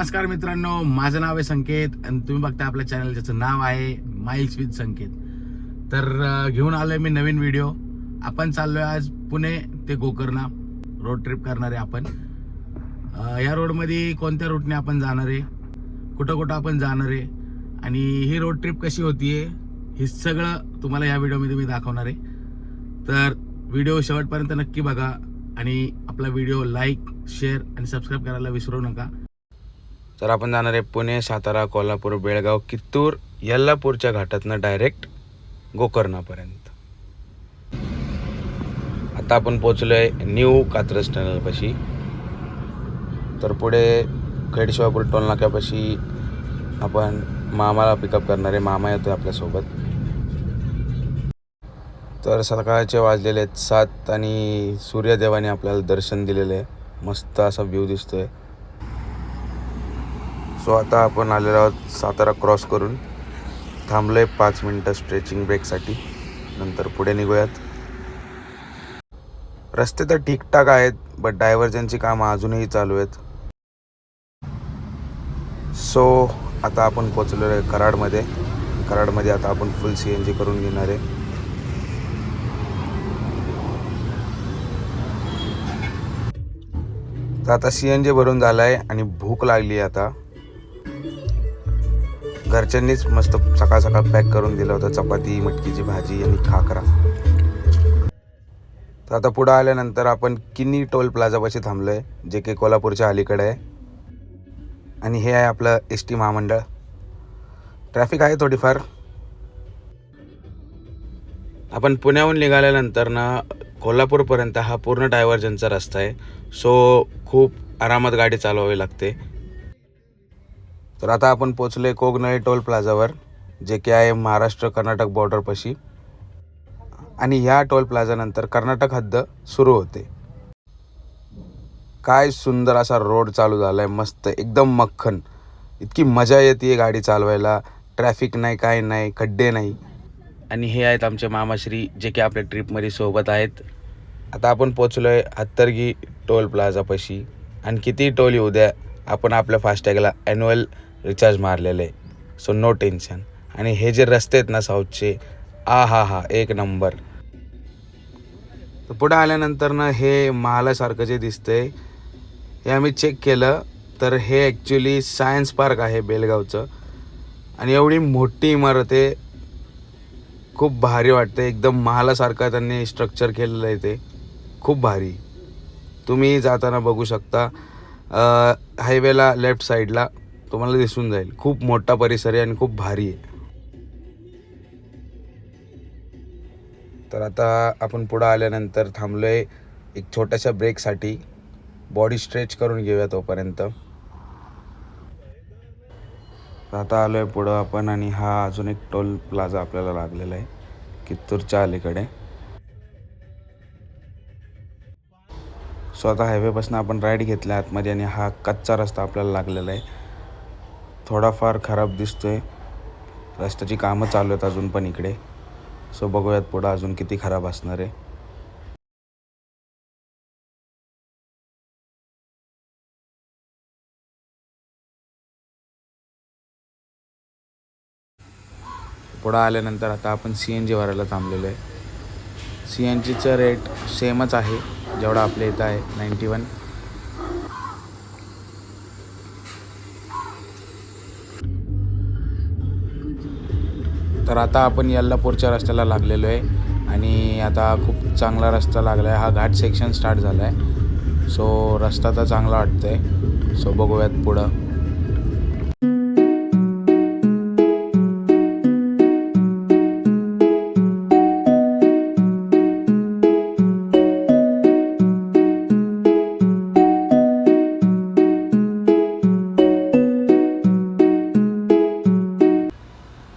नमस्कार मित्रांनो, माझं नाव आहे संकेत आणि तुम्ही बघता आपल्या चॅनल ज्याचं नाव आहे माइल्स विथ संकेत. तर घेऊन आलोय मी नवीन व्हिडिओ. आपण चाललोय आज पुणे ते गोकर्णा रोड ट्रिप करणार आहे आपण. या रोडमध्ये कोणत्या रूटने आपण जाणार आहे, कुठं कुठं आपण जाणार आहे आणि ही रोड ट्रिप कशी होतीये हे सगळं तुम्हाला या व्हिडिओमध्ये मी दाखवणार आहे. तर व्हिडिओ शेवटपर्यंत नक्की बघा आणि आपला व्हिडिओ लाईक, शेअर आणि सबस्क्राईब करायला विसरू नका. तर आपण जाणार आहे पुणे, सातारा, कोल्हापूर, बेळगाव, कित्तूर, यल्लापूरच्या घाटातनं डायरेक्ट गोकर्णापर्यंत. आता आपण पोचलोय न्यू कात्रज टनलपाशी. तर पुढे खेडशिवापूर टोल नाक्यापाशी आपण मामाला पिकअप करणार आहे. मामा येतोय आपल्यासोबत. तर सकाळचे वाजलेले आहेत 7 आणि सूर्यदेवाने आपल्याला दर्शन दिलेलं आहे. मस्त असा व्ह्यू दिसतोय. सो आता आपण आलेलो आहोत सातारा क्रॉस करून. थांबलोय 5 मिनटं स्ट्रेचिंग ब्रेकसाठी, नंतर पुढे निघूयात. रस्ते तर ठीकठाक आहेत, बट डायव्हर्जनची कामं अजूनही चालू आहेत. सो आता आपण पोचलेलो आहे कराडमध्ये. कराडमध्ये आता आपण फुल CNG करून घेणार आहे. तर आता CNG भरून झाला आहे आणि भूक लागली आहे आता. घरच्यांनीच मस्त सकाळ सकाळ पॅक करून दिलं होतं, चपाती, मटकीची भाजी आणि खाकरा. तर आता पुढं आल्यानंतर आपण किन्नी टोल प्लाझापाशी थांबलो आहे, जे की कोल्हापूरच्या अलीकडे आहे. आणि हे आहे आपलं ST महामंडळ. ट्रॅफिक आहे थोडीफार. आपण पुण्याहून निघाल्यानंतर ना कोल्हापूरपर्यंत हा पूर्ण डायव्हर्जनचा रस्ता आहे. सो खूप आरामात गाडी चालवावी लागते. तर आता आपण पोचलोय कोगनळी टोल प्लाझावर, जे की आहे महाराष्ट्र कर्नाटक बॉर्डरपाशी. आणि ह्या टोल प्लाझानंतर कर्नाटक हद्द सुरू होते. काय सुंदर असा रोड चालू झाला आहे, मस्त एकदम मक्खन. इतकी मजा येते गाडी चालवायला. ट्रॅफिक नाही, काय नाही, खड्डे नाही. आणि हे आहेत आमचे मामाश्री, जे की आपल्या ट्रिपमध्ये सोबत आहेत. आता आपण पोचलोय हत्तरगी टोल प्लाझापाशी. आणि किती टोल येऊ द्या, आपण आपल्या फास्टॅगला ॲन्युअल रिचार्ज मारलेलं आहे. So no tension. आणि हे जे रस्ते आहेत ना साऊथचे, हा एक नंबर. तर पुढे आल्यानंतर ना हे महालासारखं जे दिसतंय, हे आम्ही चेक केलं तर हे ॲक्च्युली सायन्स पार्क आहे बेलगावचं. आणि एवढी मोठी इमारत आहे, खूप भारी वाटते. एकदम महालासारखं त्यांनी स्ट्रक्चर केलेलं आहे, ते खूप भारी. तुम्ही जाताना बघू शकता. हायवेला लेफ्ट साईडला तुम्हाला दिसून जाईल. खूप मोठा परिसर आहे आणि खूप भारी आहे. तर आता आपण पुढं आल्यानंतर थांबलोय एक छोट्याशा ब्रेकसाठी. बॉडी स्ट्रेच करून घेऊया तोपर्यंत. आता आलोय पुढं आपण आणि हा अजून एक टोल प्लाझा आपल्याला लागलेला आहे कित्तूरच्या अलीकडे. सो आता हायवेपासून आपण राईड घेतला आतमध्ये आणि हा कच्चा रस्ता आपल्याला लागलेला आहे. थोडाफार खराब दिसतोय. रस्त्याची कामं चालू आहेत अजून पण इकडे. सो बघूयात पुढं अजून किती खराब असणार आहे. पुढं आल्यानंतर आता आपण CNG भरायला थांबलेलो आहे. CNGचं रेट सेमच आहे जेवढा आपल्या इथं आहे, 91. तर आता आपण यल्लापूरच्या रस्त्याला लागलेलो आहे आणि आता खूप चांगला रस्ता लागला आहे. हा घाट सेक्शन स्टार्ट झाला आहे. सो रस्ता तर चांगला वाटतं आहे. सो बघूयात पुढं.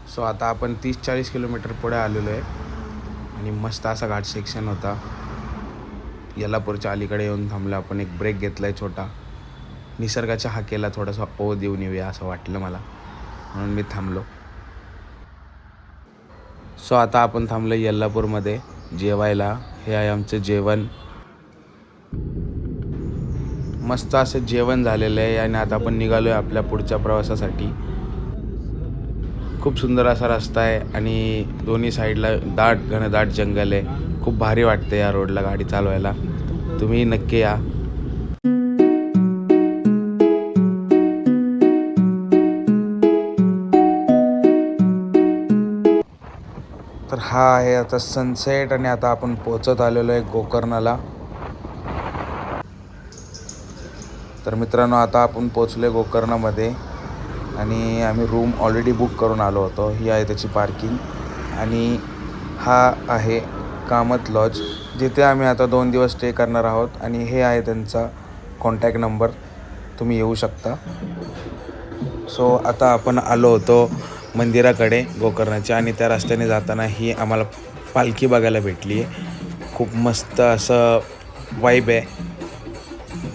सो आता आपण 30-40 किलोमीटर पुढे आलेलो आहे आणि मस्त असा घाट सेक्शन होता. यल्लापूरच्या अलीकडे येऊन थांबलो आपण. एक ब्रेक घेतला आहे छोटा. निसर्गाच्या हाकेला थोडासा ओढ देऊन येऊया असं वाटलं मला, म्हणून मी थांबलो. सो आता आपण थांबलो यल्लापूरमध्ये जेवायला. हे आहे आमचं जेवण. मस्त असं जेवण झालेलं आहे आणि आता आपण निघालो आहे आपल्या पुढच्या प्रवासासाठी. खूप सुंदर असा रस्ता आहे आणि दोन्ही साईडला घनदाट जंगल आहे. खूप भारी वाटते या रोडला गाडी चालवायला. तुम्ही नक्की या. तर हा आहे आता सनसेट आणि आता आपण पोहोचत आलेलो आहे गोकर्णाला. तर मित्रांनो, आता आपण पोहोचलो गोकर्णामध्ये आणि आम्ही रूम ऑलरेडी बुक करून आलो होतो. ही आहे त्याची पार्किंग आणि हा आहे कामत लॉज, जिथे आम्ही आता 2 दिवस स्टे करणार आहोत. आणि हे आहे त्यांचा कॉन्टॅक्ट नंबर, तुम्ही येऊ शकता. सो आता आपण आलो होतो मंदिराकडे गोकर्णाची आणि त्या रस्त्याने जाताना ही आम्हाला पालखी बघायला भेटली आहे. खूप मस्त असं वाईब आहे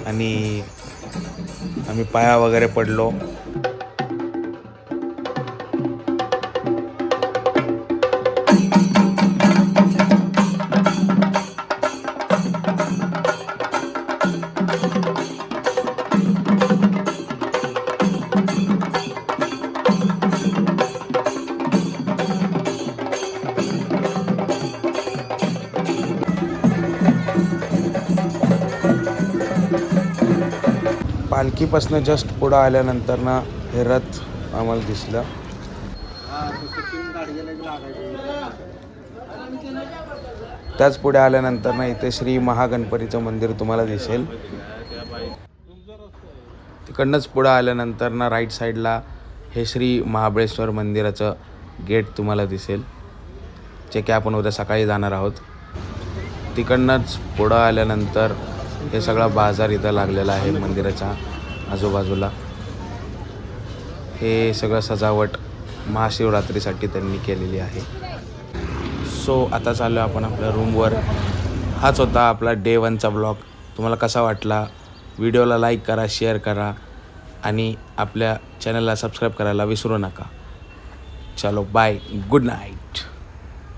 आणि आम्ही पाया वगैरे पडलो. पालखीपासून जस्ट पुढं आल्यानंतर ना हे रथ आम्हाला दिसलं. त्याच पुढे आल्यानंतर ना इथे श्री महागणपतीचं मंदिर तुम्हाला दिसेल. तिकडनंच पुढं आल्यानंतर ना राईट साईडला हे श्री महाबळेश्वर मंदिराचं गेट तुम्हाला दिसेल, जे की आपण उद्या सकाळी जाणार आहोत. तिकडनंच पुढं आल्यानंतर हे सगळा बाजार इथं लागलेला आहे मंदिराच्या आजूबाजूला. हे सगळं सजावट महाशिवरात्रीसाठी त्यांनी केलेली आहे. सो आता चाललो आपण आपल्या रूमवर. हाच होता आपला डे 1चा ब्लॉग. तुम्हाला कसा वाटला? व्हिडिओला लाईक करा, शेअर करा आणि आपल्या चॅनलला सबस्क्राईब करायला विसरू नका. चलो बाय, गुड नाईट.